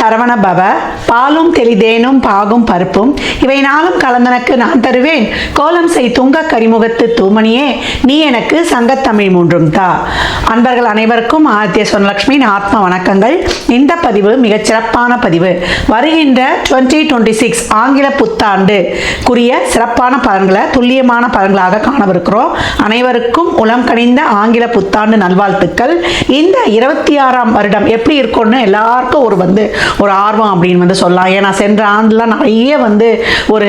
சரவண பவ, பாலும் தெளிதேனும் பாகும் பருப்பும் இவை நாளும் கலந்தனக்கு நான் தருவேன், கோலம் செய் துங்க கரிமுகத்து தூமணியே நீ எனக்கு சங்கத்தமிழ் மூன்றும் தா. அன்பர்கள் அனைவருக்கும் ஆதித்ய சொர்ணலட்சுமியின் ஆத்ம வணக்கங்கள். இந்த பதிவு மிகச் சிறப்பான பதிவு. வருகின்ற 2026 ஆங்கில புத்தாண்டுக்குரிய சிறப்பான பலன்களை துல்லியமான பலன்களாக காணவிருக்கிறோம். அனைவருக்கும் உளம் கனிந்த ஆங்கில புத்தாண்டு நல்வாழ்த்துக்கள். இந்த 26ஆம் வருடம் எப்படி இருக்கும்னு எல்லாருக்கும் ஒரு ஆர்வம் அப்படின்னு சொல்லலாம். ஏன்னா சென்ற ஆண்டுலாம் நிறைய ஒரு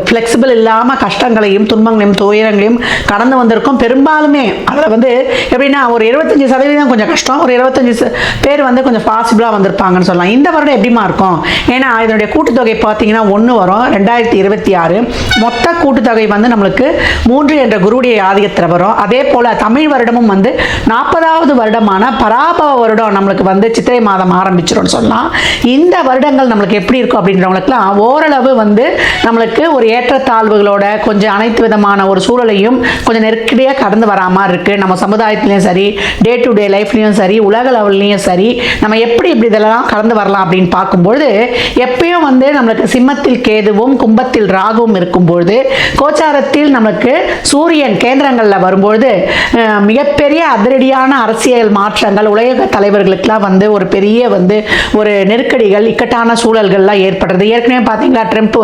ஃப்ளெக்சிபிள் இல்லாமல் கஷ்டங்களையும் துன்பங்களையும் துயரங்களையும் கடந்து வந்திருக்கும். பெரும்பாலுமே அதில் எப்படின்னா ஒரு 75% கொஞ்சம் கஷ்டம், ஒரு 25 பேர் கொஞ்சம் பாசிபிளாக வந்திருப்பாங்கன்னு சொல்லலாம். இந்த வருடம் எப்படிமா இருக்கும்? ஏன்னா இதனுடைய கூட்டுத்தொகை பார்த்தீங்கன்னா 1 வரும். 2026 மொத்த கூட்டுத்தொகை நம்மளுக்கு 3 என்ற குருவுடைய ஆதிக்கத்தில் வரும். அதே போல் தமிழ் வருடமும் 40வது வருடமான பராபவ வருடம் நம்மளுக்கு சித்திரை மாதம் ஆரம்பிச்சிடும் சொல்லலாம். இந்த வருடங்கள் நம்மளுக்கு எப்படி இருக்கும் அப்படின்றவங்களுக்குலாம் ஓரளவு நம்மளுக்கு ஒரு ஏற்றத்தாழ்வுகளோட கொஞ்சம் அனைத்து விதமான ஒரு சூழலையும் கொஞ்சம் நெருக்கடியாக கடந்து வரா மாதிரி இருக்கு. நம்ம சமுதாயத்திலையும் சரி, டே டு டே லைஃப்லையும் சரி, உலக லெவல்லையும் சரி, நம்ம எப்படி இப்படி இதெல்லாம் கடந்து வரலாம் அப்படின்னு பார்க்கும்பொழுது எப்பயும் நம்மளுக்கு சிம்மத்தில் கேதுவும் கும்பத்தில் ராகுவும் இருக்கும்பொழுது கோச்சாரத்தில் நம்மளுக்கு சூரியன் கேந்திரங்களில் வரும்பொழுது மிகப்பெரிய அதிரடியான அரசியல் மாற்றங்கள் உலக தலைவர்களுக்கெல்லாம் ஒரு பெரிய ஒரு நெருக்கடிகள் இக்கட்டான சூழல்கள்லாம் ஏற்படுறது. ஏற்கனவே பார்த்தீங்களா ட்ரம்ப்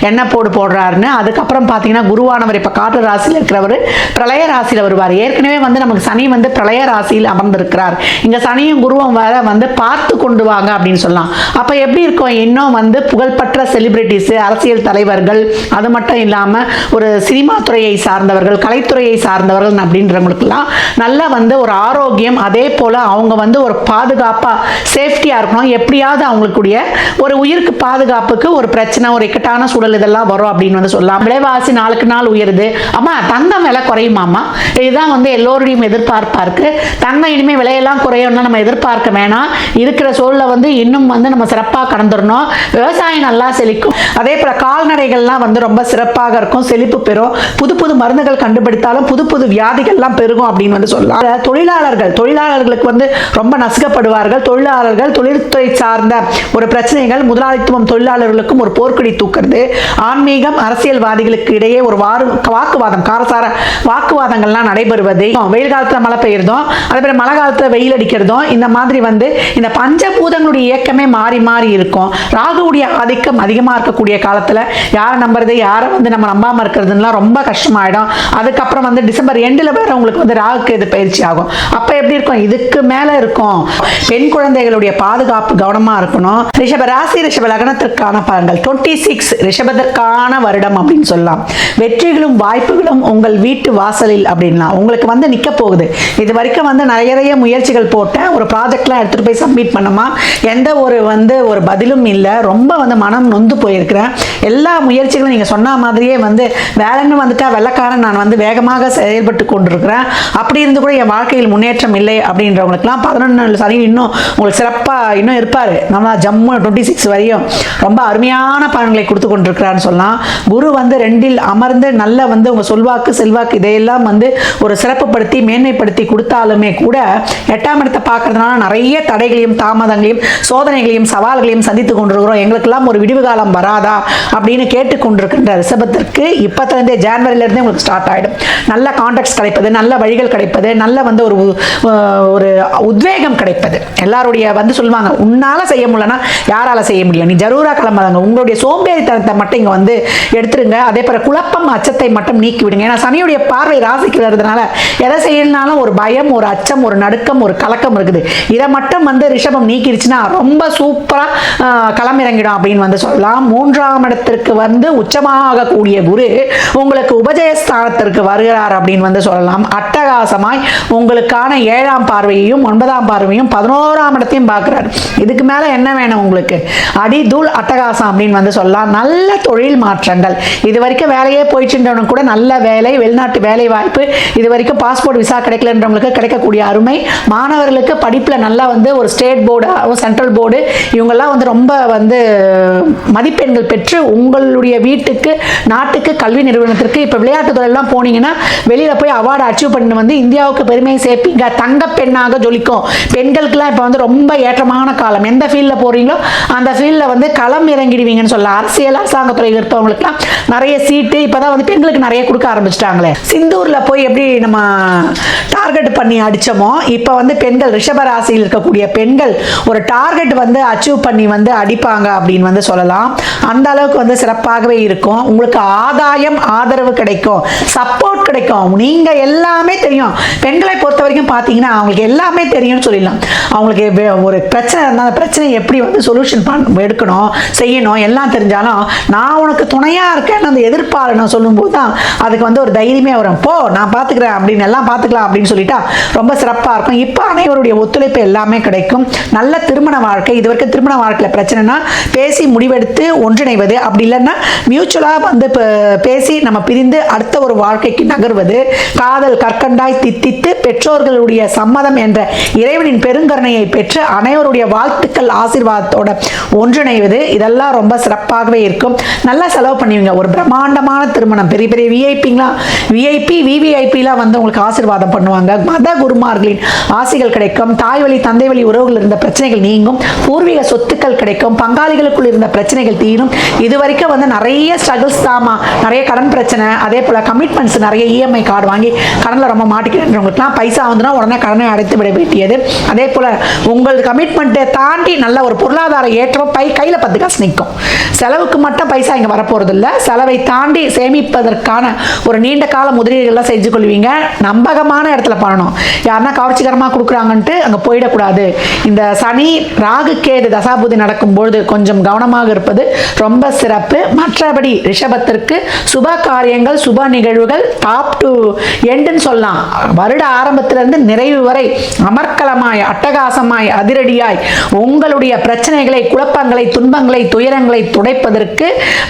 என்ன போடுறாருன்னு. அதுக்கப்புறம் பார்த்தீங்கன்னா குருவானவர் இப்போ காற்று ராசியில் இருக்கிறவர் பிரளய ராசியில் வருவார். ஏற்கனவே நமக்கு சனி பிரளய ராசியில் அமர்ந்திருக்கிறார். இங்கே சனியும் குருவும் வேற பார்த்து கொண்டு வாங்க அப்படின்னு சொல்லலாம். அப்போ எப்படி இருக்கும்? இன்னும் புகழ்பெற்ற செலிபிரிட்டிஸ், அரசியல் தலைவர்கள், அது மட்டும் இல்லாமல் ஒரு சினிமா துறையை சார்ந்தவர்கள், கலைத்துறையை சார்ந்தவர்கள் அப்படின்றவங்களுக்குலாம் நல்ல ஒரு ஆரோக்கியம், அதே போல் அவங்க ஒரு பாதுகாப்பாக சேஃப்டியாக இருக்கணும். எப்படியாவது அவங்களுக்குடைய ஒரு உயிருக்கு பாதுகாப்புக்கு ஒரு பிரச்சனை, ஒரு இக்கட்டான சூழல் இதெல்லாம் வரும் அப்படின்னு சொல்லலாம். விலைவாசி நாளுக்கு நாள் உயருது. அம்மா தங்கம் விலை குறையுமாம்மா? இதுதான் எல்லோருடையும் எதிர்பார்ப்பா இருக்கு. தங்கம் இனிமேல் விலையெல்லாம் குறையும்னா நம்ம எதிர்பார்க்க வேணாம். இருக்கிற சூழலை இன்னும் நம்ம சிறப்பாக கடந்துடணும். விவசாயம் நல்லா செழிக்கும். அதே போல கால்நடைகள்லாம் ரொம்ப சிறப்பாக இருக்கும், செழிப்பு பெறும். புது புது மருந்துகள் கண்டுபிடித்தாலும் புது புது வியாதிகள்லாம் பெருகும் அப்படின்னு சொல்லலாம். தொழிலாளர்களுக்கு ரொம்ப நசுக்கப்படுவார்கள். தொழிலாளர்கள், தொழில்துறை சார்ந்த ஒரு பிரச்சனைகள், முதலாளித்துவம் தொழிலாளர்களுக்கும் ஒரு போர்க்கொடி தூக்குறது, ஆன்மீகம் அரசியல்வாதிகளுக்கு இடையே ஒரு வாக்குவாதம், காரசார வாக்குவாதங்கள்லாம் நடைபெறுவது, வெயில் காலத்தில் மழை பெய்யறதும் அதே போல மழை காலத்தில் வெயில் அடிக்கிறதும், இந்த மாதிரி இந்த பஞ்சபூதங்களுடைய இயக்கமே மாறி மாறி இருக்கும். ராகுவுடைய ஆதிக்கம் அதிகமாக இருக்கக்கூடிய காலத்தில் யாரை நம்புறது, யாரை நம்ம நம்பாமல் இருக்கிறதுலாம் ரொம்ப கஷ்டமாயிடும். அதுக்கப்புறம் டிசம்பர் எண்டில் வேற உங்களுக்கு ராகுக்கு இது பயிற்சி ஆகும். அப்போ எப்படி இருக்கும்? இதுக்கு மேலே இருக்கும். பெண் குழந்தைகளுடைய பாதுகாப்பு கவனமாக இருக்கணும். ரிஷப ராசி ரிஷப லக்னத்திற்கான பலன்கள் 26 ரிஷபத்திற்கான வருடம் அப்படின்னு சொல்லலாம். வெற்றிகளும் வாய்ப்புகளும் உங்கள் வீட்டு வாசலில் அப்படின்லாம் உங்களுக்கு நிற்க போகுது. இது வரைக்கும் நிறைய முயற்சிகள் போட்டேன், ஒரு ப்ராஜெக்ட்லாம் எடுத்துகிட்டு போய் சப்மிட் பண்ணமா எந்த ஒரு ஒரு பதிலும் இல்லை. ரொம்ப மனம் நொந்து போயிருக்கிறேன். எல்லா முயற்சிகளும் நீங்கள் சொன்ன மாதிரியே வேலைன்னு வந்துட்டா வெள்ளக்காரன் நான் வேகமாக செயல்பட்டு கொண்டிருக்கிறேன். அப்படி இருந்து கூட என் வாழ்க்கையில் முன்னேற்றம் இல்லை அப்படின்றவங்களுக்குலாம் 11 சனி இன்னும் உங்களுக்கு சிறப்பாக இன்னும் இருப்பார். நம்ம ஜம்மு 26 வரையும் ரொம்ப அருமையான பலன்களை கொடுத்து கொண்டிருக்கிறான்னு சொல்லலாம். குரு 2ல் அமர்ந்து நல்ல உங்கள் சொல்வாக்கு செல்வாக்கு இதையெல்லாம் ஒரு சிறப்புப்படுத்தி மேன்மைப்படுத்தி கொடுத்தாலுமே கூட 8ஆம் இடத்தை பார்க்கறதுனால நிறைய தடைகளையும் தாமதங்களையும் சோதனைகளையும் சவால்களையும் சந்தித்து கொண்டிருக்கிறோம். எங்களுக்கெல்லாம் ஒரு விடிவு காலம் வராதா அப்படின்னு கேட்டுக்கொண்டிருக்கின்ற ரிஷபத்திற்கு இப்போத்திலிருந்தே ஜான்வரியிலிருந்தே உங்களுக்கு ஸ்டார்ட் ஆகிடும். நல்ல கான்டாக்ட்ஸ் கிடைப்பது, நல்ல வழிகள் கிடைப்பது, நல்ல ஒரு உத்வேகம் கிடைப்பது. எல்லாருடைய சொல்லுவாங்க, உன்னால செய்ய முடியலன்னா யாரால செய்ய முடியும், நீ ஜரூரா கிளம்பாங்க. உங்களுடைய சோம்பேறித்தனத்தை மட்டும் இங்கே எடுத்துருங்க. அதே போல குழப்பம் அச்சத்தை மட்டும் நீக்கி விடுங்க. ஏன்னா சனியுடைய பார்வை ராசிக்கு வருதுனால எதை செய்யலனாலும் ஒரு பயம், ஒரு அச்சம், ஒரு நடுக்கம், ஒரு கலக்கம் இருக்குது. இதை மட்டும் ரிஷபம் நீக்கிடுச்சுன்னா ரொம்ப சூப்பரா களமிறங்கிடும் அப்படின்னு சொல்லலாம். 3ஆம் இடத்திற்கு உச்சமாக கூடிய குரு உங்களுக்கு உபஜயஸ்தானத்திற்கு வருகிறார் அப்படின்னு சொல்லலாம். அட்டகாசமாய் உங்களுக்கான 7ஆம் பார்வையையும் 9ஆம் பார்வையும் 11ஆம் இடத்தையும் பார்க்கிறார். இதுக்கு மேல என்ன வேணும் உங்களுக்கு? அடி தூள் அட்டகாசம் அப்படின்னு சொல்லலாம். நல்ல தொழில் மாற்றங்கள், இது வரைக்கும் வேலையே போயிட்டு கூட நல்ல வேலை, வெளிநாட்டு வேலை வாய்ப்பு, இது வரைக்கும் பாஸ்போர்ட் விசா கிடைக்கலன்றவங்களுக்கு கிடைக்கக்கூடிய அருமை, மாணவர்களுக்கு படிப்புல நல்லா ஒரு ஸ்டேட் போர்டு, சென்ட்ரல் போர்டு, இவங்கெல்லாம் ரொம்ப மதிப்பெண்கள் பெற்று உங்களுடைய வீட்டுக்கு, நாட்டுக்கு, கல்வி நிறுவனத்திற்கு இப்போ விளையாட்டு துறையெல்லாம் போனீங்கன்னா வெளியில் போய் அவார்டு அச்சீவ் பண்ணி வந்து இந்தியாவுக்கு பெருமையை சேர்ப்பீங்க. தங்க பெண்ணாக ஜொலிக்கும். பெண்களுக்கெல்லாம் இப்போ வந்து ரொம்ப ஏற்றமான காலம். எந்த ஃபீல்டில் போகிறீங்களோ அந்த ஃபீல்டில் வந்து களம் இறங்கிடுவீங்கன்னு சொல்லலாம். அரசியல், அரசாங்கத்துறை இருப்பவங்களுக்குலாம் நிறைய சீட்டு இப்போ தான் வந்து பெண்களுக்கு நிறைய கொடுக்க ஆரம்பிச்சிட்டாங்களே. சிந்தூரில் போய் எப்படி நம்ம டார்கெட் பண்ணி அடித்தோமோ, இப்போ வந்து பெண்கள், ரிஷபராசியில் இருக்கக்கூடிய பெண்கள் ஒரு டார்கெட் வந்து அச்சீவ் பண்ணி வந்து அடிப்பாங்க அப்படின்னு வந்து சொல்லலாம். அந்த அளவுக்கு வந்து சிறப்பாகவே இருக்கும். உங்களுக்கு ஆதாயம், ஆதரவு கிடைக்கும், சப்போர்ட் கிடைக்கும். நீங்க எல்லாமே தெரியும். பெண்களை பொறுத்த வரைக்கும் பார்த்தீங்கன்னா அவங்களுக்கு எல்லாமே தெரியும்னு சொல்லிடலாம். அவங்களுக்கு ஒரு பிரச்சனை இருந்தால் அந்த பிரச்சனை எப்படி வந்து சொல்யூஷன் எடுக்கணும், செய்யணும் எல்லாம் தெரிஞ்சாலும் நான் உனக்கு துணையா இருக்கேன்னு அந்த எதிர்ப்பாளனை சொல்லும்போது தான் அதுக்கு வந்து ஒரு தைரியமே வரும். போ, நான் பார்த்துக்கிறேன் அப்படின்னு, எல்லாம் பார்த்துக்கலாம் அப்படின்னு சொல்லிட்டா ரொம்ப சிறப்பாக இருக்கும். இப்போ அனைவருடைய ஒத்துழைப்பு எல்லாமே கிடைக்கும். நல்ல திருமண வாழ்க்கை. இது வரைக்கும் திருமண வாழ்க்கையில் பிரச்சனைனா பேசி முடிவெடுத்து ஒன்றிணைவது, அப்படி இல்லைன்னா மியூச்சுவலாக வந்து பேசி நம்ம பிரிந்து அடுத்த ஒரு வாழ்க்கைக்கு நகர்வது, காதல் கற்கண்டாய் தித்தித்து பெற்றோர்களுடைய சம்மதம் என்ற இறைவனின் பெருங்கருணையை பெற்று அனைவருடைய வாழ்த்துக்கள் ஆசீர்வாதத்தோட ஒன்றிணைவது, இதெல்லாம் ரொம்ப சிறப்பாகவே இருக்கும். நல்லா செலவு பண்ணுவீங்க. ஒரு பிரம்மாண்டமான திருமணம், பெரிய பெரிய விஐபிங்களாம், விஐபி விவிஐபிலாம் வந்து உங்களுக்கு ஆசீர்வாதம் பண்ணுவாங்க. மத குருமார்களின் ஆசிகள் கிடைக்கும். தாய் வழி, தந்தை வழி உறவுகள் இருந்த பிரச்சனைகள் நீங்கும். பூர்வீக சொத்துக்கள் கிடைக்கும். பங்காளிகளுக்குள் இருந்த பிரச்சனைகள் தீரும். இது வரைக்கும் வந்து நிறைய ஸ்ட்ரகிள்ஸ் தாமா, நிறைய கடன் பிரச்சனை, அதே போல கமிட்மெண்ட்ஸ், நிறைய இஎம்ஐ கார்டு வாங்கி கடனில் ரொம்ப மாட்டிக்கிறவங்களுக்குலாம் பைசா வந்துன்னா உடனே கடனை அடைத்து விட வேண்டியது. அதே போல உங்கள் கமிட்மெண்ட்டை தாண்டி நல்ல ஒரு பொருளாதார ஏற்றம், கையில் 10 காசு நிற்கும். செலவுக்கு மட்டும் பைசா இங்கே வரப்போறது இல்லை. செலவை தாண்டி சேமிப்பதற்கான ஒரு நீண்ட கால முதலீடுகள்லாம் செஞ்சு கொள்வீங்க. நம்பகமான இடத்துல பண்ணணும். யாருன்னா கவர்ச்சிகரமாக கொடுக்குறாங்கன்ட்டு அங்கே போயிடக்கூடாது. இந்த சனி ராகு கேது தசாபுதி நடக்கும்பொழுது கொஞ்சம் கவனமாக இருப்பது ரொம்ப சிறப்பு. மற்றபடி ரிஷபத்திற்கு சுப காரியங்கள், சுப நிகழ்வுகள் டாப் டு எண்டுன்னு சொல்லலாம். வருட ஆரம்பத்திலிருந்து நிறைவு வரை அமர்க்கலமாய், அட்டகாசமாய், அதிரடியாய் உங்களுடைய பிரச்சனைகளை, குழப்பங்களை, துன்பங்களை, துயரங்களை துடைப்பதற்கு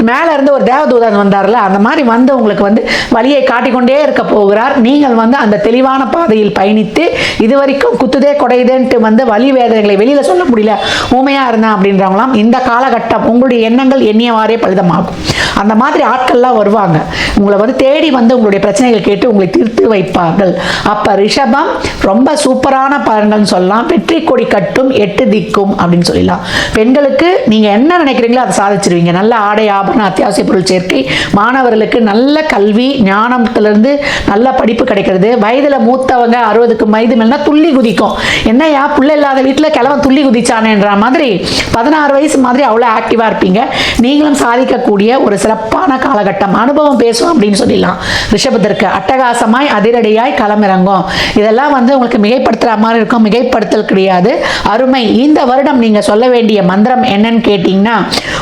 மேல இருந்து ஒரு தேவதூதன் வந்தார்ல, அந்த மாதிரி வந்து உங்களுக்கு வந்து வழியை காட்டிக்கொண்டே இருக்க போகிறார். நீங்கள் வந்து அந்த தெளிவான பாதையில் பயணித்து இதுவரைக்கும் குத்துதே கொடையுதேன்ட்டு வந்து வலி வேதனைகளை வெளியில சொல்ல முடியல, ஊமையா இருந்தேன் அப்படின்றவங்களாம் இந்த காலகட்டம் உங்களுடைய எண்ணங்கள் எண்ணியவாறே பலிதமாகும். அந்த மாதிரி ஆட்கள்லாம் வருவாங்க. உங்களை வந்து தேடி வந்து உங்களுடைய பிரச்சனைகள் கேட்டு உங்களை தீர்த்து வைப்பார்கள். அப்ப ரிஷபம் ரொம்ப சூப்பரான பலன்கள்னு சொல்லலாம். வெற்றி கொடி கட்டும் 8 திக்கும் அப்படின்னு சொல்லலாம். பெண்களுக்கு நீங்க என்ன நினைக்கிறீங்களோ அதை சாதிச்சிருவீங்க. நல்ல ஆடை ஆபரண அத்தியாவசிய பொருள் சேர்க்கை, மாணவர்களுக்கு நல்ல கல்வி ஞானத்திலிருந்து நல்ல படிப்பு கிடைக்கிறது. வயதுல மூத்தவங்க 60க்கு வயது மேலனா துள்ளி குதிக்கும். என்னையா புள்ள இல்லாத வீட்டில் கிழவன் துள்ளி குதிச்சானேன்ற மாதிரி 16 வயசு மாதிரி அவ்வளோ ஆக்டிவா இருப்பீங்க. நீங்களும் சாதிக்கக்கூடிய ஒரு சிறப்பான காலகட்டம். அனுபவம் பேசும் அப்படின்னு சொல்லிடலாம். ரிஷபத்திற்கு அட்டகாசமாய், அதிரடியாய் களமிறங்கும். இதெல்லாம் வந்து உங்களுக்கு மிகைப்படுத்துற மாதிரி இருக்கும். மிகைப்படுத்தல் கிடையாது, அருமை. இந்த வருடம் நீங்க சொல்ல வேண்டிய மந்திரம் என்னன்னு கேட்டீங்கன்னா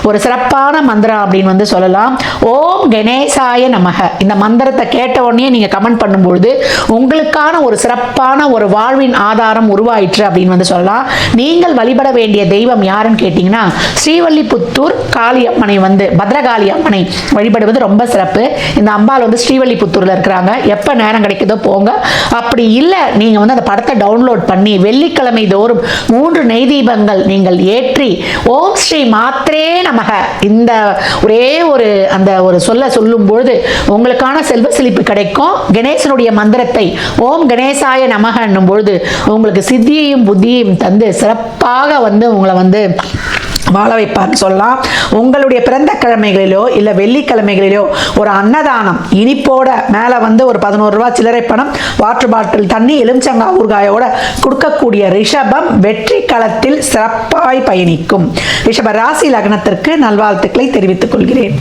ஒரு சிறப்பான மந்திரம் அப்படின்னு வந்து சொல்லலாம். ஓம் கணேசாய நமக. இந்த மந்திரத்தை கேட்ட உடனே நீங்க கமெண்ட் பண்ணும்பொழுது உங்களுக்கான ஒரு சிறப்பான ஒரு வாழ்வின் ஆதாரம் உருவாயிற்று அப்படின்னு வந்து சொல்லலாம். நீங்கள் வழிபட வேண்டிய தெய்வம் யாருன்னு கேட்டீங்கன்னா ஸ்ரீவல்லிபுத்தூர் காளியம்மனை வந்து, பத்ரகாளி அம்மனை வழிபடுவது ரொம்ப சிறப்பு. இந்த அம்பாள் வந்து ஸ்ரீவல்லிபுத்தூர்ல இருக்கிறாங்க. எப்ப நேரம் கிடைக்குதோ போங்க. அப்படி இல்லை நீங்க வந்து அந்த படத்தை டவுன்லோட் பண்ணி வெள்ளிக்கிழமை தோறும் 3 நெய் தீபங்கள் நீங்கள் ஏற்றி ஓம் ஸ்ரீ மாத்ரே நமக இந்த ஒரே ஒரு அந்த ஒரு சொல்லும் பொழுது உங்களுக்கான செல்வ செழிப்பு கிடைக்கும். கணேசனுடைய மந்திரத்தை ஓம் கணேசாய நமக என்னும் பொழுது உங்களுக்கு சித்தியையும் புத்தியையும் தந்து சிறப்பாக வந்து உங்களை வந்து வாழ வைப்பார்னு சொல்லலாம். உங்களுடைய பிறந்த கிழமைகளிலோ இல்லை வெள்ளிக்கிழமைகளிலோ ஒரு அன்னதானம் இனிப்போட மேலே வந்து ஒரு 11 ரூபா சில்லறை பணம், வாட்டர் பாட்டில் தண்ணி, எலுமிச்சங்காய் ஊறுகாயோட கொடுக்கக்கூடிய ரிஷபம் வெற்றி களத்தில் சிறப்பாய் பயணிக்கும். ரிஷப ராசி லக்னத்திற்கு நல்வாழ்த்துக்களை தெரிவித்துக் கொள்கிறேன்.